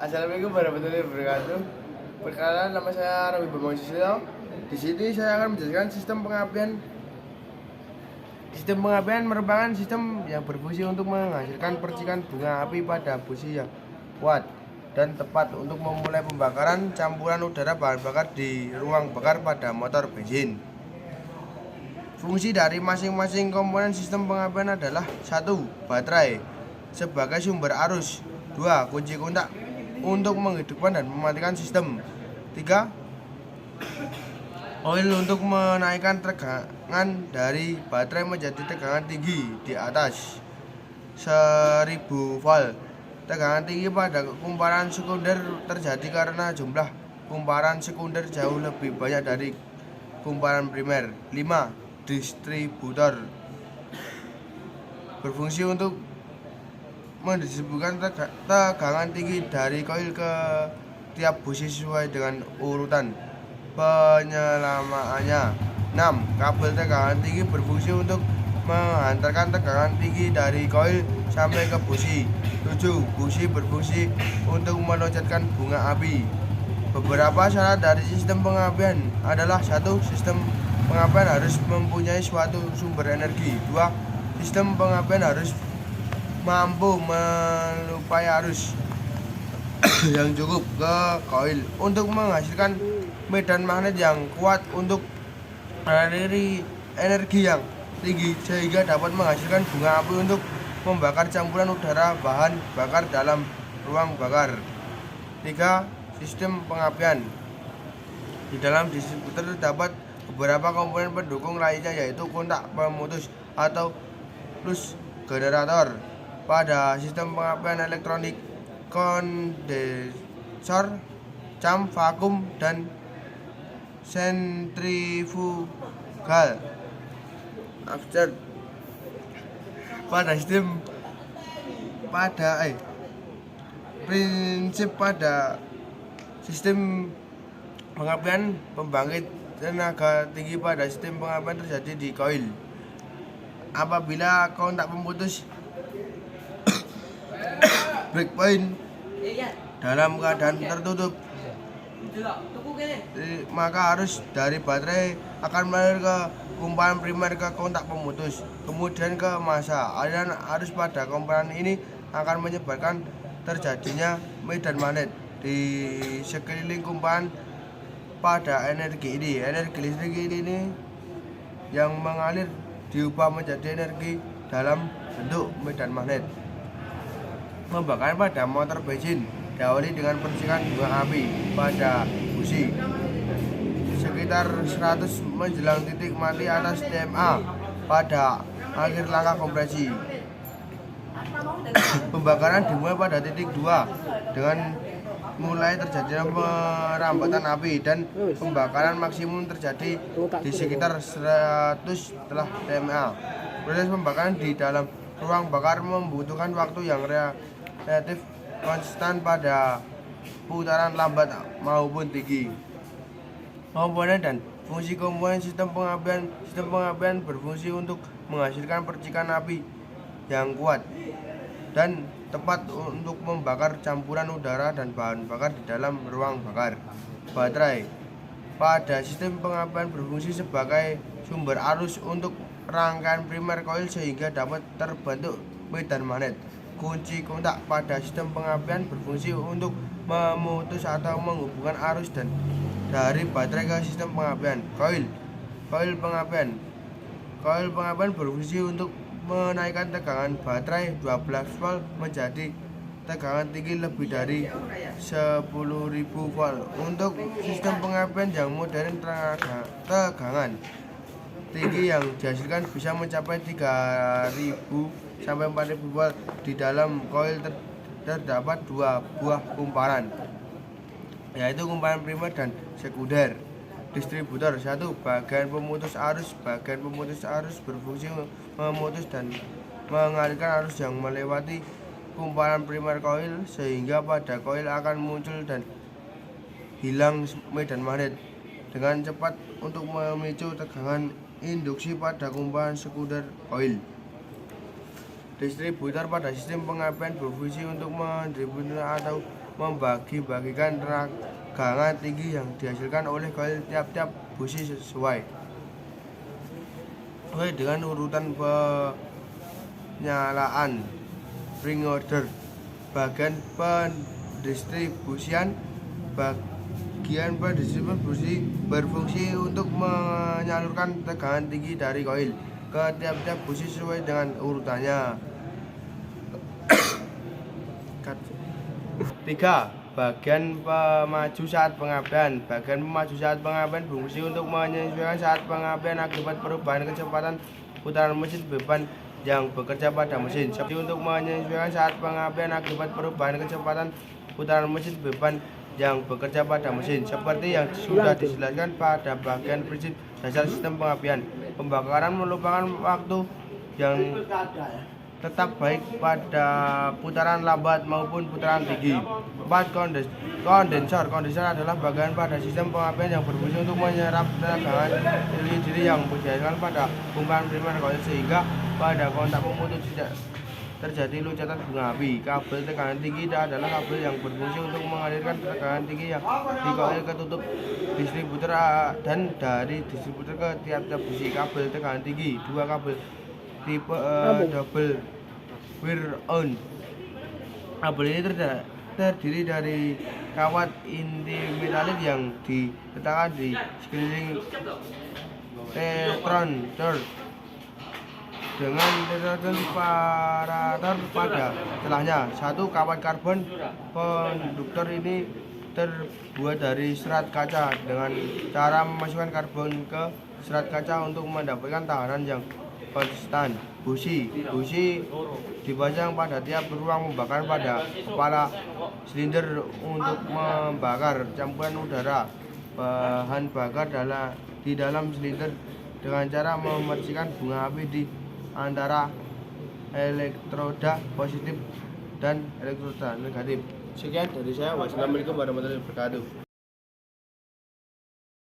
Assalamualaikum warahmatullahi wabarakatuh. Perkenalkan, nama saya Rawi Bambang Susilo. Di sini saya akan menjelaskan Sistem pengapian merupakan sistem yang berfungsi untuk menghasilkan percikan bunga api pada busi yang kuat dan tepat untuk memulai pembakaran campuran udara bahan bakar di ruang bakar pada motor bensin. Fungsi dari masing-masing komponen sistem pengapian adalah: 1. Baterai sebagai sumber arus. 2. Kunci kontak untuk menghidupkan dan mematikan sistem. 3. Oil untuk menaikkan tegangan dari baterai menjadi tegangan tinggi di atas 1000 volt. Tegangan tinggi pada kumparan sekunder terjadi karena jumlah kumparan sekunder jauh lebih banyak dari kumparan primer. 5. Distributor berfungsi untuk mendistribusikan tegangan tinggi dari koil ke tiap busi sesuai dengan urutan penyelamaannya. 6. Kabel tegangan tinggi berfungsi untuk menghantarkan tegangan tinggi dari koil sampai ke busi. 7. Busi berfungsi untuk meloncat bunga api. Beberapa syarat dari sistem pengapian adalah: 1. Sistem pengapian harus mempunyai suatu sumber energi. 2. Sistem pengapian harus mampu melupai arus yang cukup ke koil untuk menghasilkan medan magnet yang kuat untuk mengaliri energi yang tinggi sehingga dapat menghasilkan bunga api untuk membakar campuran udara bahan bakar dalam ruang bakar. 3. Sistem pengapian. Di dalam distributor terdapat beberapa komponen pendukung lainnya, yaitu kontak pemutus atau plus generator. Pada sistem pengapian elektronik, kondensor, cam vakum, dan sentrifugal. Prinsip pada sistem pengapian pembangkit tenaga tinggi pada sistem pengapian terjadi di koil. Apabila kontak pemutus breakpoint dalam keadaan tertutup, maka arus dari baterai akan mengalir ke kumparan primer ke kontak pemutus, kemudian ke massa. Aliran arus pada kumparan ini akan menyebabkan terjadinya medan magnet di sekeliling kumparan. Pada energi listrik ini yang mengalir diubah menjadi energi dalam bentuk medan magnet. Pembakaran pada motor bensin diawali dengan percikan bunga api pada busi sekitar 100 menjelang titik mati atas TMA pada akhir langkah kompresi. Pembakaran dimulai pada titik 2 dengan mulai terjadinya perambatan api, dan pembakaran maksimum terjadi di sekitar 100 setelah TMA. Proses pembakaran di dalam ruang bakar membutuhkan waktu yang relatif konstan pada putaran lambat maupun tinggi. Komponen dan fungsi komponen sistem pengapian. Sistem pengapian berfungsi untuk menghasilkan percikan api yang kuat dan tepat untuk membakar campuran udara dan bahan bakar di dalam ruang bakar. Baterai pada sistem pengapian berfungsi sebagai sumber arus untuk rangkaian primer koil sehingga dapat terbentuk medan magnet. Kunci kontak pada sistem pengapian berfungsi untuk memutus atau menghubungkan arus dari baterai ke sistem pengapian. Koil pengapian berfungsi untuk menaikkan tegangan baterai 12 volt menjadi tegangan tinggi lebih dari 10.000 volt. Untuk sistem pengapian yang modern, tegangan tinggi yang dihasilkan bisa mencapai 3.000 sampai 4.000 volt. Di dalam koil terdapat dua buah kumparan, yaitu kumparan primer dan sekunder. Distributor. 1. Bagian pemutus arus. Bagian pemutus arus berfungsi memutus dan mengalirkan arus yang melewati kumparan primer koil sehingga pada koil akan muncul dan hilang medan magnet dengan cepat untuk memicu tegangan induksi pada kumparan sekunder koil. Distributor pada sistem pengapian berfungsi untuk mendistribusikan atau membagi-bagikan tegangan tinggi yang dihasilkan oleh koil tiap-tiap busi sesuai dengan urutan penyalaan ring order. Bagian pendistribusian busi berfungsi untuk menyalurkan tegangan tinggi dari koil ke tiap-tiap busi sesuai dengan urutannya. 3. Bagian pemaju saat pengapian. Bagian pemaju saat pengapian berfungsi untuk menyesuaikan saat pengapian akibat perubahan kecepatan putaran mesin beban yang bekerja pada mesin. Seperti untuk menyesuaikan saat pengapian akibat perubahan kecepatan putaran mesin beban yang bekerja pada mesin, seperti yang sudah dijelaskan pada bagian prinsip dasar sistem pengapian. Pembakaran merupakan waktu yang tetap baik pada putaran lambat maupun putaran tinggi. 4. Kondensor adalah bagian pada sistem pengapian yang berfungsi untuk menyerap tegangan diri yang dihasilkan pada bongkahan primer koil sehingga pada kontak pemutus tidak terjadi loncatan bunga api. Kabel tekanan tinggi adalah kabel yang berfungsi untuk mengalirkan tekanan tinggi yang di koil ke tutup distributor dan dari distributor ke tiap-tiap busi. Kabel tekanan tinggi. 2. Kabel tipe double wire on. Kabel ini terdiri dari kawat inti metalik yang diletakkan di sekeliling detrontor dengan separator pada celahnya. 1. Kawat karbon. Konduktor ini terbuat dari serat kaca dengan cara memasukkan karbon ke serat kaca untuk mendapatkan tahanan yang konstan. Busi dipasang pada tiap ruang pembakaran pada kepala silinder untuk membakar campuran udara bahan bakar di dalam silinder dengan cara memercikan bunga api di antara elektroda positif dan elektroda negatif. Sekian dari saya. Wassalamualaikum warahmatullahi wabarakatuh.